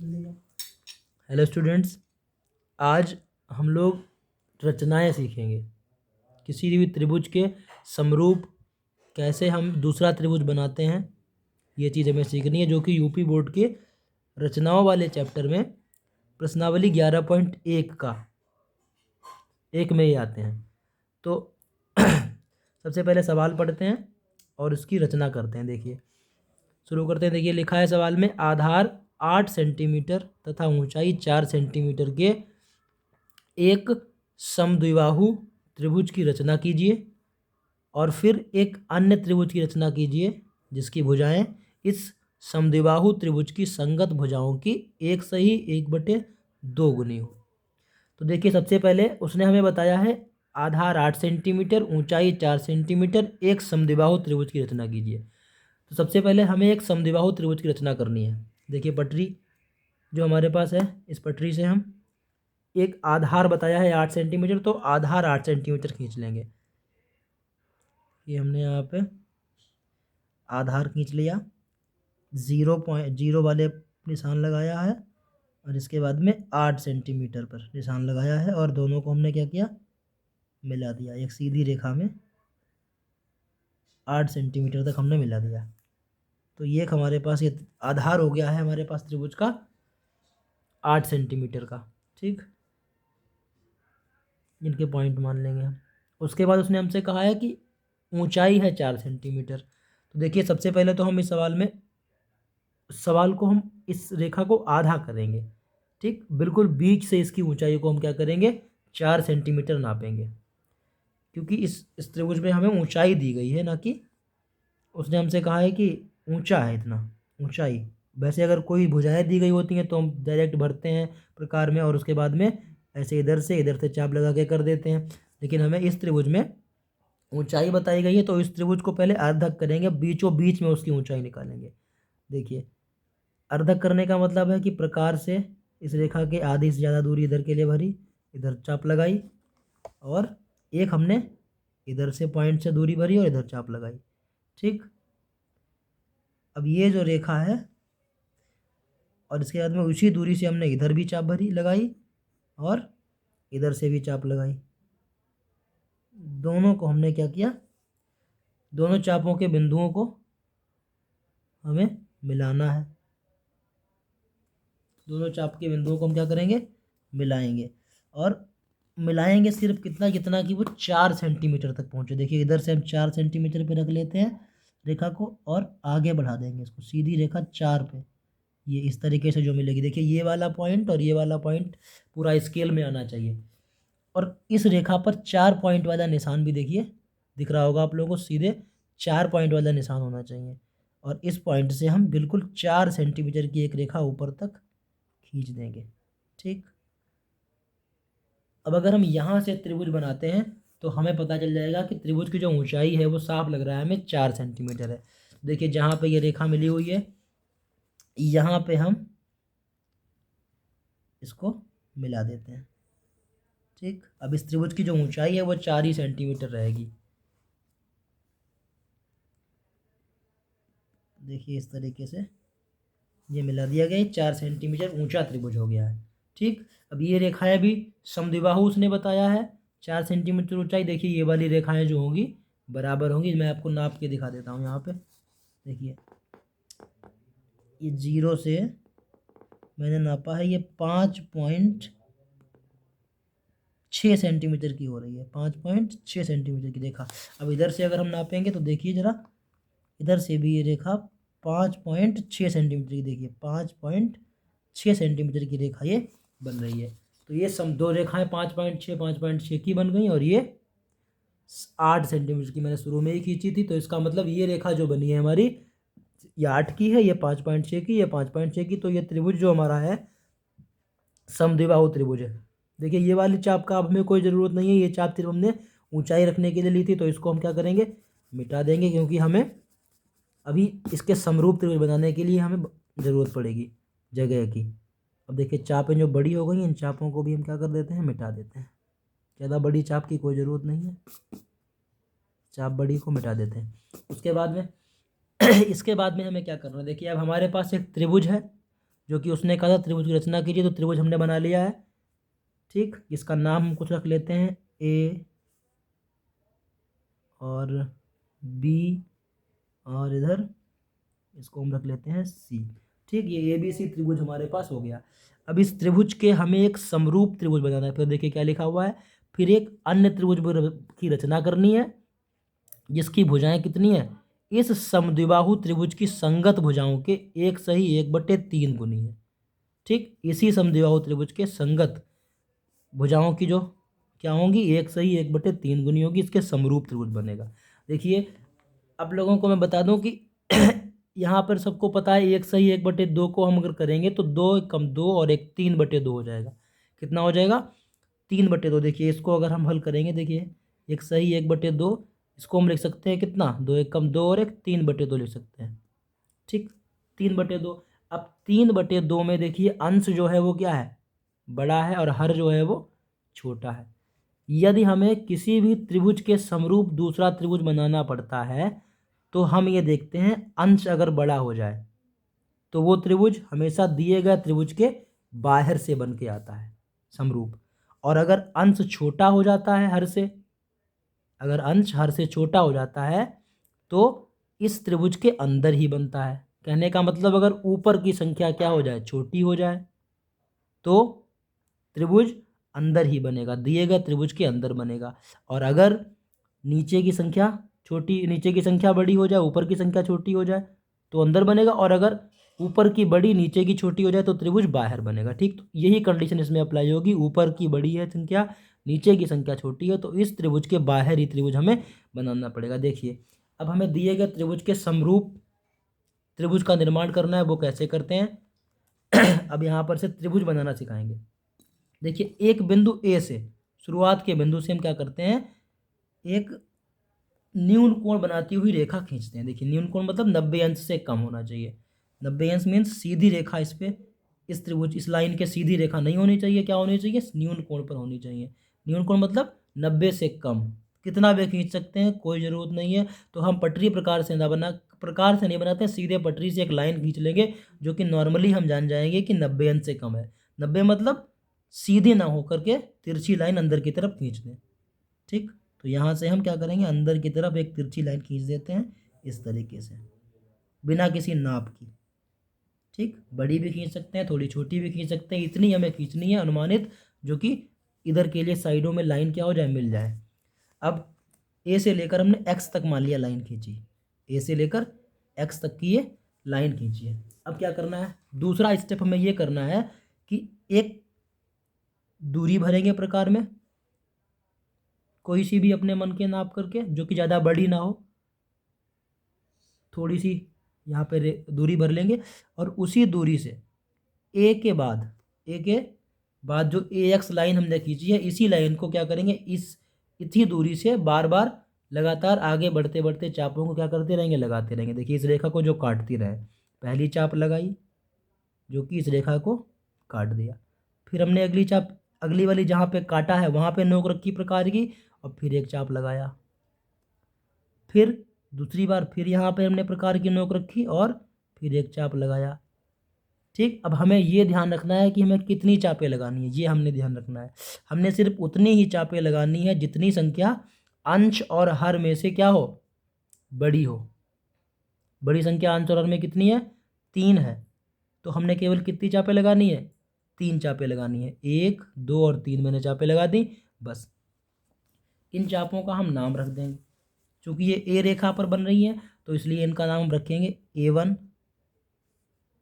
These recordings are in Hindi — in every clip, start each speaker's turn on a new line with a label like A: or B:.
A: हेलो स्टूडेंट्स, आज हम लोग रचनाएं सीखेंगे। किसी भी त्रिभुज के समरूप कैसे हम दूसरा त्रिभुज बनाते हैं, ये चीज़ हमें सीखनी है, जो कि यूपी बोर्ड के रचनाओं वाले चैप्टर में प्रश्नावली 11.1 का एक में ही आते हैं। तो सबसे पहले सवाल पढ़ते हैं और उसकी रचना करते हैं। देखिए, शुरू करते हैं। देखिए, लिखा है सवाल में, आधार 8 सेंटीमीटर तथा ऊंचाई 4 सेंटीमीटर के एक समद्विबाहु त्रिभुज की रचना कीजिए और फिर एक अन्य त्रिभुज की रचना कीजिए जिसकी भुजाएं इस समद्विबाहु त्रिभुज की संगत भुजाओं की एक सही 1/2 गुनी हो। तो देखिए, सबसे पहले उसने हमें बताया है आधार 8 सेंटीमीटर, ऊंचाई 4 सेंटीमीटर, एक समद्विबाहु त्रिभुज की रचना कीजिए। तो सबसे पहले हमें एक समद्विबाहु त्रिभुज की रचना करनी है। देखिए, पटरी जो हमारे पास है, इस पटरी से हम एक आधार बताया है 8 सेंटीमीटर, तो आधार 8 सेंटीमीटर खींच लेंगे। ये हमने यहाँ पे आधार खींच लिया, 0 वाले निशान लगाया है और इसके बाद में 8 सेंटीमीटर पर निशान लगाया है और दोनों को हमने क्या किया, मिला दिया। एक सीधी रेखा में 8 सेंटीमीटर तक हमने मिला दिया। तो ये हमारे पास ये आधार हो गया है हमारे पास त्रिभुज का 8 सेंटीमीटर का। ठीक, इनके पॉइंट मान लेंगे हम। उसके बाद उसने हमसे कहा है कि ऊंचाई है 4 सेंटीमीटर। तो देखिए, सबसे पहले तो हम इस सवाल को हम इस रेखा को आधा करेंगे। ठीक, बिल्कुल बीच से इसकी ऊंचाई को हम क्या करेंगे, 4 सेंटीमीटर नापेंगे, क्योंकि इस त्रिभुज में हमें ऊंचाई दी गई है, ना कि उसने हमसे कहा है कि ऊंचा है इतना ऊंचाई। वैसे अगर कोई भुजाएं दी गई होती हैं तो हम डायरेक्ट भरते हैं प्रकार में और उसके बाद में ऐसे इधर से चाप लगा के कर देते हैं। लेकिन हमें इस त्रिभुज में ऊंचाई बताई गई है, तो इस त्रिभुज को पहले अर्धक करेंगे, बीचों बीच में उसकी ऊंचाई निकालेंगे। देखिए, अर्धक करने का मतलब है कि प्रकार से इस रेखा के आधी से ज़्यादा दूरी इधर के लिए भरी, इधर चाप लगाई, और एक हमने इधर से पॉइंट से दूरी भरी और इधर चाप लगाई। ठीक, अब ये जो रेखा है और इसके बाद में उसी दूरी से हमने इधर भी चाप भरी लगाई और इधर से भी चाप लगाई। दोनों को हमने क्या किया, दोनों चापों के बिंदुओं को हमें मिलाना है। दोनों चाप के बिंदुओं को हम क्या करेंगे, मिलाएंगे। और मिलाएंगे सिर्फ कितना कितना कि वो 4 सेंटीमीटर तक पहुंचे। देखिए, इधर से हम 4 सेंटीमीटर पे रख लेते हैं रेखा को और आगे बढ़ा देंगे इसको सीधी रेखा 4 पे। ये इस तरीके से जो मिलेगी, देखिए ये वाला पॉइंट और ये वाला पॉइंट पूरा स्केल में आना चाहिए। और इस रेखा पर 4 पॉइंट वाला निशान भी देखिए दिख रहा होगा आप लोगों को, सीधे 4 पॉइंट वाला निशान होना चाहिए। और इस पॉइंट से हम बिल्कुल 4 सेंटीमीटर की एक रेखा ऊपर तक खींच देंगे। ठीक, अब अगर हम यहाँ से त्रिभुज बनाते हैं तो हमें पता चल जाएगा कि त्रिभुज की जो ऊंचाई है वो साफ लग रहा है हमें 4 सेंटीमीटर है। देखिए, जहाँ पे ये रेखा मिली हुई है यहाँ पे हम इसको मिला देते हैं। ठीक, अब इस त्रिभुज की जो ऊंचाई है वो 4 ही सेंटीमीटर रहेगी। देखिए, इस तरीके से ये मिला दिया गया, 4 सेंटीमीटर ऊंचा त्रिभुज हो गया है। ठीक, अब ये रेखाएं भी समद्विबाहु उसने बताया है 4 सेंटीमीटर ऊंचाई। देखिए, ये वाली रेखाएं जो होंगी बराबर होंगी। मैं आपको नाप के दिखा देता हूँ यहाँ पे। देखिए, ये 0 से मैंने नापा है, ये 5.6 सेंटीमीटर की हो रही है, 5.6 सेंटीमीटर की रेखा। अब इधर से अगर हम नापेंगे तो देखिए जरा, इधर से भी ये रेखा 5.6 सेंटीमीटर की, देखिए 5.6 सेंटीमीटर की रेखा ये बन रही है। तो ये दो रेखाएं 5.6 की बन गई और ये 8 सेंटीमीटर की मैंने शुरू में ही खींची थी। तो इसका मतलब ये रेखा जो बनी है हमारी, ये 8 की है, ये 5.6 की, ये 5.6 की। तो ये त्रिभुज जो हमारा है समद्विबाहु त्रिभुज है। देखिए, ये वाली चाप का अब हमें कोई ज़रूरत नहीं है, ये चाप सिर्फ हमने ऊंचाई रखने के लिए ली थी। तो इसको हम क्या करेंगे, मिटा देंगे, क्योंकि हमें अभी इसके समरूप त्रिभुज बनाने के लिए हमें ज़रूरत पड़ेगी जगह की। अब देखिए, चापें जो बड़ी हो गई, इन चापों को भी हम क्या कर देते हैं, मिटा देते हैं। ज़्यादा बड़ी चाप की कोई ज़रूरत नहीं है, चाप बड़ी को मिटा देते हैं। उसके बाद में इसके बाद में हमें क्या करना है, देखिए अब हमारे पास एक त्रिभुज है जो कि उसने कहा था त्रिभुज की रचना कीजिए, तो त्रिभुज हमने बना लिया है। ठीक, इसका नाम हम कुछ रख लेते हैं ए और बी, और इधर इसको हम रख लेते हैं सी। ठीक, ये ए बी सी त्रिभुज हमारे पास हो गया। अब इस त्रिभुज के हमें एक समरूप त्रिभुज बनाना है। फिर देखिए क्या लिखा हुआ है, फिर एक अन्य त्रिभुज की रचना करनी है जिसकी भुजाएं कितनी है, इस समद्विबाहु त्रिभुज की संगत भुजाओं के 1/3 गुनी है। ठीक, इसी समद्विबाहु त्रिभुज के संगत भुजाओं की जो क्या होंगी, 1/3 गुनी होगी, इसके समरूप त्रिभुज बनेगा। देखिए अब लोगों को मैं बता दूं कि यहाँ पर सबको पता है 1/2 को हम अगर करेंगे तो 2 कम 2 और 1 3/2 हो जाएगा। कितना हो जाएगा, 3/2। देखिए इसको अगर हम हल करेंगे, देखिए 1/2, इसको हम लिख सकते हैं कितना, 2 1 कम 2 और 1 3/2 लिख सकते हैं। ठीक, 3/2। अब 3/2 में देखिए अंश जो है वो क्या है, बड़ा है, और हर जो है वो छोटा है। यदि हमें किसी भी त्रिभुज के समरूप दूसरा त्रिभुज बनाना पड़ता है तो हम ये देखते हैं अंश अगर बड़ा हो जाए तो वो त्रिभुज हमेशा दिए गए त्रिभुज के बाहर से बन के आता है समरूप, और अगर अंश छोटा हो जाता है हर से, अगर अंश हर से छोटा हो जाता है तो इस त्रिभुज के अंदर ही बनता है। कहने का मतलब अगर ऊपर की संख्या क्या हो जाए, छोटी हो जाए, तो त्रिभुज अंदर ही बनेगा, दिए गए त्रिभुज के अंदर बनेगा। और अगर नीचे की संख्या नीचे की संख्या बड़ी हो जाए, ऊपर की संख्या छोटी हो जाए, तो अंदर बनेगा, और अगर ऊपर की बड़ी नीचे की छोटी हो जाए तो त्रिभुज बाहर बनेगा। ठीक, तो यही कंडीशन इसमें अप्लाई होगी, ऊपर की बड़ी है संख्या, नीचे की संख्या छोटी है, तो इस त्रिभुज के बाहर ही त्रिभुज हमें बनाना पड़ेगा। देखिए अब हमें दिए गए त्रिभुज के समरूप त्रिभुज का निर्माण करना है, वो कैसे करते हैं अब यहाँ पर से त्रिभुज बनाना सिखाएंगे। देखिए एक बिंदु ए से, शुरुआत के बिंदु से हम क्या करते हैं, एक न्यून कोण बनाती हुई रेखा खींचते हैं। देखिए न्यून कोण मतलब 90 अंश से कम होना चाहिए। 90 अंश मीन्स सीधी रेखा इस पे, इस त्रिभुज इस लाइन के सीधी रेखा नहीं होनी चाहिए, क्या होनी चाहिए, न्यून कोण पर होनी चाहिए। न्यून कोण मतलब 90 से कम। कितना भी खींच सकते हैं, कोई ज़रूरत नहीं है। तो हम पटरी प्रकार से नहीं बनाते, सीधे पटरी से एक लाइन खींच लेंगे जो कि नॉर्मली हम जान जाएंगे कि 90 अंश से कम है। 90 मतलब सीधी ना होकर के तिरछी लाइन अंदर की तरफ खींच दें। ठीक, तो यहाँ से हम क्या करेंगे, अंदर की तरफ एक तिरछी लाइन खींच देते हैं इस तरीके से, बिना किसी नाप की। ठीक, बड़ी भी खींच सकते हैं, थोड़ी छोटी भी खींच सकते हैं, इतनी हमें खींचनी है अनुमानित, जो कि इधर के लिए साइडों में लाइन क्या हो जाए, मिल जाए। अब ए से लेकर हमने एक्स तक मान लिया लाइन खींची, ए से लेकर एक्स तक की ये लाइन खींची है। अब क्या करना है, दूसरा स्टेप हमें ये करना है कि एक दूरी भरेंगे प्रकार में, कोई सी भी अपने मन के नाप करके, जो कि ज़्यादा बड़ी ना हो, थोड़ी सी यहाँ पे दूरी भर लेंगे, और उसी दूरी से ए के बाद जो ए एक्स लाइन हमने खींची है, इसी लाइन को क्या करेंगे, इसी दूरी से बार बार लगातार आगे बढ़ते बढ़ते चापों को क्या करते रहेंगे, लगाते रहेंगे। देखिए इस रेखा को जो काटती रहे, पहली चाप लगाई जो कि इस रेखा को काट दिया, फिर हमने अगली चाप, अगली वाली जहाँ पे काटा है वहाँ पे नोक रखी प्रकार की, और फिर एक चाप लगाया, फिर दूसरी बार फिर यहाँ पे हमने प्रकार की नोक रखी और फिर एक चाप लगाया। ठीक, अब हमें ये ध्यान रखना है कि हमें कितनी चापें लगानी है, ये हमने ध्यान रखना है। हमने सिर्फ उतनी ही चापें लगानी है जितनी संख्या अंश और हर में से क्या हो, बड़ी हो। बड़ी संख्या अंश और हर में कितनी है, 3 है, तो हमने केवल कितनी चापें लगानी है, 3 चापें लगानी है। 1 2 और 3 मैंने चापें लगा दी, बस। इन चापों का हम नाम रख देंगे, चूँकि ये ए रेखा पर बन रही है तो इसलिए इनका नाम रखेंगे A1,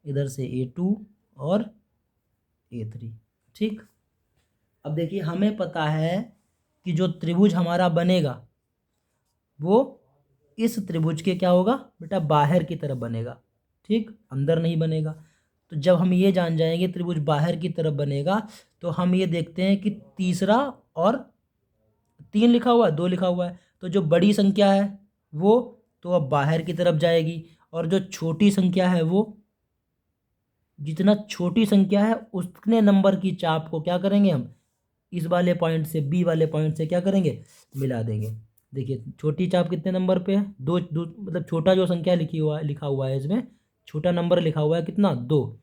A: इधर से A2 और A3। ठीक, अब देखिए हमें पता है कि जो त्रिभुज हमारा बनेगा वो इस त्रिभुज के क्या होगा बेटा, बाहर की तरफ बनेगा। ठीक, अंदर नहीं बनेगा। तो जब हम ये जान जाएंगे त्रिभुज बाहर की तरफ बनेगा, तो हम ये देखते हैं कि तीसरा और 3 लिखा हुआ है, 2 लिखा हुआ है, तो जो बड़ी संख्या है वो तो अब बाहर की तरफ जाएगी, और जो छोटी संख्या है वो, जितना छोटी संख्या है उतने नंबर की चाप को क्या करेंगे हम, इस वाले पॉइंट से बी वाले पॉइंट से क्या करेंगे, मिला देंगे। देखिए छोटी चाप कितने नंबर पे है, मतलब छोटा जो संख्या लिखा हुआ है इसमें, छोटा नंबर लिखा हुआ है कितना, 2।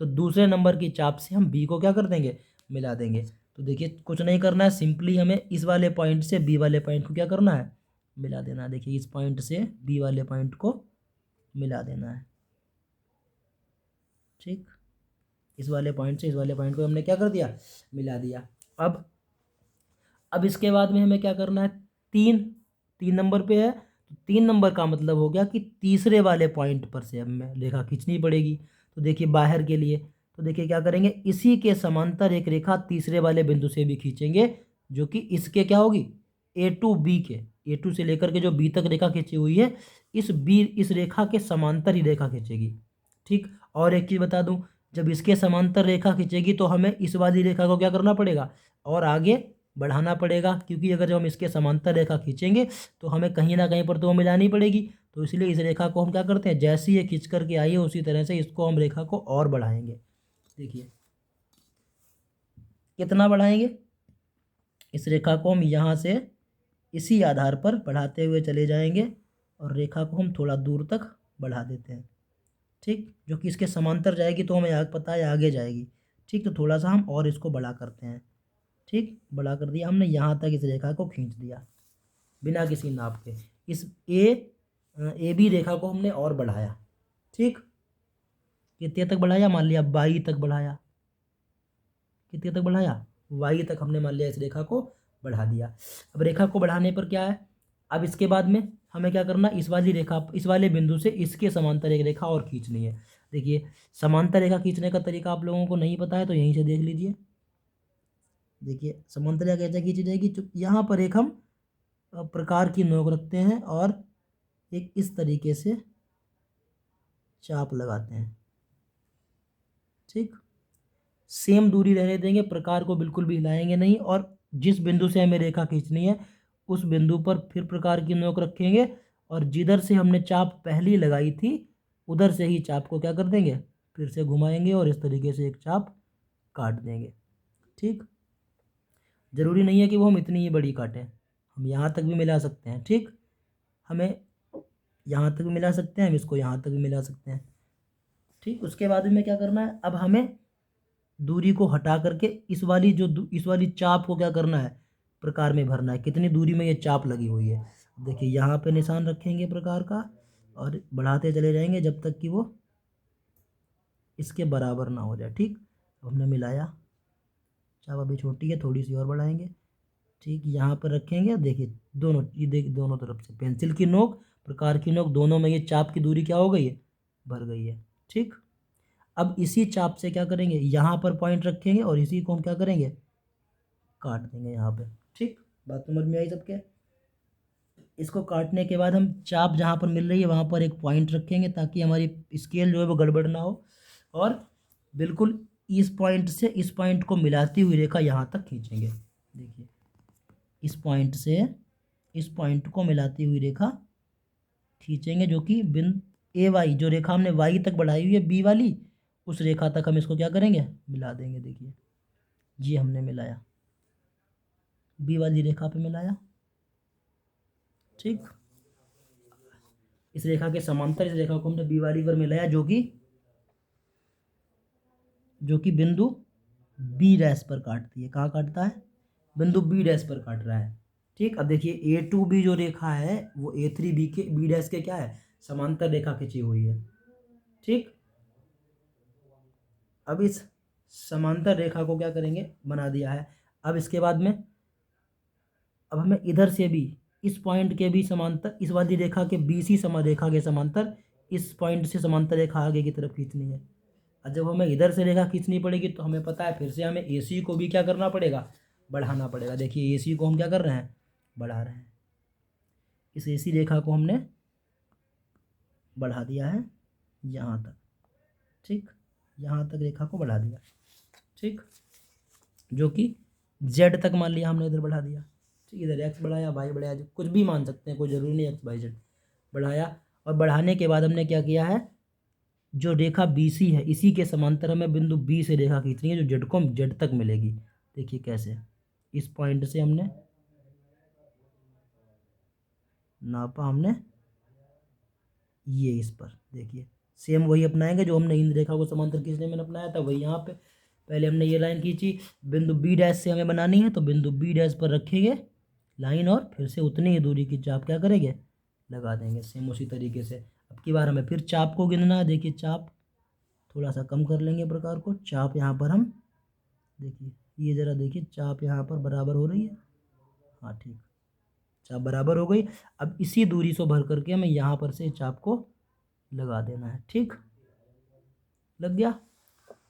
A: तो दूसरे नंबर की चाप से हम बी को क्या कर देंगे, मिला देंगे। तो देखिए कुछ नहीं करना है, सिंपली हमें इस वाले पॉइंट से बी वाले पॉइंट को क्या करना है, मिला देना है। देखिए इस पॉइंट से बी वाले पॉइंट को मिला देना है। ठीक, इस वाले पॉइंट से इस वाले पॉइंट को हमने क्या कर दिया, मिला दिया। अब इसके बाद में हमें क्या करना है, तीन, 3 नंबर पे है, तो 3 नंबर का मतलब हो गया कि तीसरे वाले पॉइंट पर से हमें रेखा खींचनी पड़ेगी। तो देखिए बाहर के लिए, तो देखिए क्या करेंगे, इसी के समांतर एक रेखा तीसरे वाले बिंदु से भी खींचेंगे, जो कि इसके क्या होगी, ए टू बी के, ए टू से लेकर के जो बी तक रेखा खींची हुई है, इस रेखा के समांतर ही रेखा खींचेगी। ठीक, और एक चीज़ बता दूं, जब इसके समांतर रेखा खींचेगी तो हमें इस वाली रेखा को क्या करना पड़ेगा, और आगे बढ़ाना पड़ेगा, क्योंकि अगर जब हम इसके समांतर रेखा खींचेंगे तो हमें कहीं ना कहीं पर तो वो मिलानी पड़ेगी। तो इसलिए इस रेखा को हम क्या करते हैं, जैसे ये खींच करके आई है उसी तरह से इसको हम रेखा को और बढ़ाएंगे। देखिए कितना बढ़ाएंगे, इस रेखा को हम यहाँ से इसी आधार पर बढ़ाते हुए चले जाएंगे, और रेखा को हम थोड़ा दूर तक बढ़ा देते हैं। ठीक, जो कि इसके समांतर जाएगी तो हमें आगे पता है आगे जाएगी। ठीक, तो थोड़ा सा हम और इसको बड़ा करते हैं। ठीक, बड़ा कर दिया हमने, यहाँ तक इस रेखा को खींच दिया बिना किसी नाप के। इस ए बी रेखा को हमने और बढ़ाया। ठीक, कितने तक बढ़ाया, मान लिया वाई तक बढ़ाया। कितने तक बढ़ाया, वाई तक हमने मान लिया इस रेखा को बढ़ा दिया। अब रेखा को बढ़ाने पर क्या है, अब इसके बाद में हमें क्या करना, इस वाली रेखा, इस वाले बिंदु से इसके समांतर एक रेखा और खींचनी है। देखिए समांतर रेखा खींचने का तरीका आप लोगों को नहीं पता है तो यहीं से देख लीजिए। देखिए समांतर रेखा कैसे खींची जाएगी, यहाँ पर एक हम प्रकार की नोक रखते हैं और एक इस तरीके से चाप लगाते हैं। ठीक, सेम दूरी रहने देंगे, प्रकार को बिल्कुल भी हिलाएंगे नहीं, और जिस बिंदु से हमें रेखा खींचनी है उस बिंदु पर फिर प्रकार की नोक रखेंगे, और जिधर से हमने चाप पहली लगाई थी उधर से ही चाप को क्या कर देंगे, फिर से घुमाएंगे और इस तरीके से एक चाप काट देंगे। ठीक, ज़रूरी नहीं है कि वो हम इतनी ही बड़ी काटें, हम यहाँ तक भी मिला सकते हैं। ठीक, हमें यहाँ तक भी मिला सकते हैं, हम इसको यहाँ तक भी मिला सकते हैं। ठीक, उसके बाद में क्या करना है, अब हमें दूरी को हटा करके इस वाली चाप को क्या करना है, प्रकार में भरना है। कितनी दूरी में ये चाप लगी हुई है, देखिए यहाँ पे निशान रखेंगे प्रकार का, और बढ़ाते चले जाएंगे जब तक कि वो इसके बराबर ना हो जाए। ठीक, अब हमने मिलाया, चाप अभी छोटी है, थोड़ी सी और बढ़ाएंगे। ठीक, यहाँ पर रखेंगे, देखिए दोनों, ये देखिए दोनों तरफ से पेंसिल की नोक, प्रकार की नोक, दोनों में ये चाप की दूरी क्या हो गई है, भर गई है। ठीक, अब इसी चाप से क्या करेंगे, यहाँ पर पॉइंट रखेंगे और इसी को हम क्या करेंगे, काट देंगे यहाँ पे। ठीक, बात समझ में आई सबके। इसको काटने के बाद हम चाप जहाँ पर मिल रही है वहाँ पर एक पॉइंट रखेंगे, ताकि हमारी स्केल जो है वो गड़बड़ ना हो, और बिल्कुल इस पॉइंट से इस पॉइंट को मिलाती हुई रेखा यहाँ तक खींचेंगे। देखिए इस पॉइंट से इस पॉइंट को मिलाती हुई रेखा खींचेंगे, जो कि बिंदु ए वाई, जो रेखा हमने वाई तक बढ़ाई हुई है बी वाली, उस रेखा तक हम इसको क्या करेंगे, मिला देंगे। देखिए ये हमने मिलाया, बी वाली रेखा पे मिलाया। ठीक, इस रेखा के समांतर इस रेखा को हमने बी वाली पर मिलाया, जो कि बिंदु बी डैश पर काटती है। कहाँ काटता है, बिंदु बी डैश पर काट रहा है। ठीक, अब देखिए ए टू बी जो रेखा है वो ए थ्री बी के बी डैश के क्या है, समांतर रेखा खींची हुई है। ठीक, अब इस समांतर रेखा को क्या करेंगे, बना दिया है। अब इसके बाद में अब हमें इधर से भी इस पॉइंट के भी समांतर, इस वाली रेखा के बीसी समा रेखा के समांतर इस पॉइंट से समांतर रेखा आगे की तरफ खींचनी है। और जब हमें इधर से रेखा खींचनी पड़ेगी तो हमें पता है फिर से हमें ए सी को भी क्या करना पड़ेगा, बढ़ाना पड़ेगा। देखिए ए सी को हम क्या कर रहे हैं, बढ़ा रहे हैं। इस ए सी रेखा को हमने बढ़ा दिया है यहाँ तक। ठीक, यहाँ तक रेखा को बढ़ा दिया। ठीक, जो कि जेड तक मान लिया हमने, इधर बढ़ा दिया। ठीक, इधर एक्स बढ़ाया, वाई बढ़ाया, जो कुछ भी मान सकते हैं, कोई ज़रूरी नहीं एक्स वाई जेड बढ़ाया। और बढ़ाने के बाद हमने क्या किया है, जो रेखा बी सी है इसी के समांतर हमें बिंदु बी से रेखा खींचनी है, जो जेड को जेड तक मिलेगी। देखिए कैसे, इस पॉइंट से हमने नापा, हमने ये इस पर देखिए सेम वही अपनाएंगे जो हमने इन रेखा को समांतर खींचने में अपनाया था, वही यहाँ पे। पहले हमने ये लाइन खींची, बिंदु बी डैश से हमें बनानी है, तो बिंदु बी डैश पर रखेंगे लाइन और फिर से उतनी ही दूरी की चाप क्या करेंगे, लगा देंगे। सेम उसी तरीके से अब की बार हमें फिर चाप को गिनना है। देखिए चाप थोड़ा सा कम कर लेंगे प्रकार को, चाप यहाँ पर हम देखिए, ये ज़रा देखिए चाप यहाँ पर बराबर हो रही है, हाँ ठीक, चाप बराबर हो गई। अब इसी दूरी से भर करके हमें यहाँ पर से चाप को लगा देना है, ठीक, लग गया।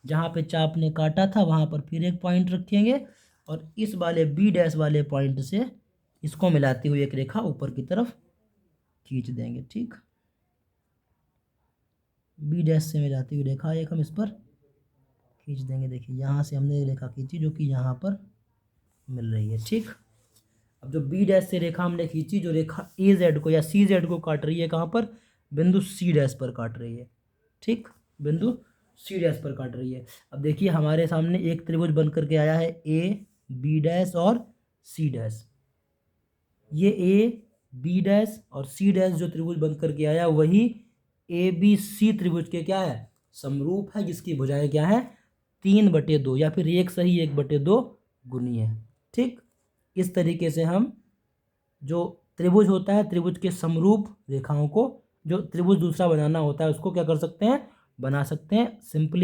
A: जहाँ पे चाप ने काटा था वहाँ पर फिर एक पॉइंट रखेंगे और इस वाले बी डैश वाले पॉइंट से इसको मिलाती हुई एक रेखा ऊपर की तरफ खींच देंगे, ठीक। बी डैश से मिलाती हुई रेखा एक हम इस पर खींच देंगे। देखिए यहाँ से हमने रेखा खींची जो कि यहाँ पर मिल रही है, ठीक। अब जो बी डैश से रेखा हमने खींची, जो रेखा ए जेड को या सी जेड को काट रही है, कहाँ पर, बिंदु सी डैश पर काट रही है, ठीक, बिंदु सी डैश पर काट रही है। अब देखिए हमारे सामने एक त्रिभुज बन करके आया है ए बी डैश और सी डैश। ये ए बी डैश और सी डैश जो त्रिभुज बन करके आया वही ए बी सी त्रिभुज के क्या है, समरूप है, जिसकी भुजाएं क्या है, 3/2 या फिर 1/2 गुनी है, ठीक। इस तरीके से हम जो त्रिभुज होता है, त्रिभुज के समरूप रेखाओं को, जो त्रिभुज दूसरा बनाना होता है उसको क्या कर सकते हैं, बना सकते हैं। सिंपली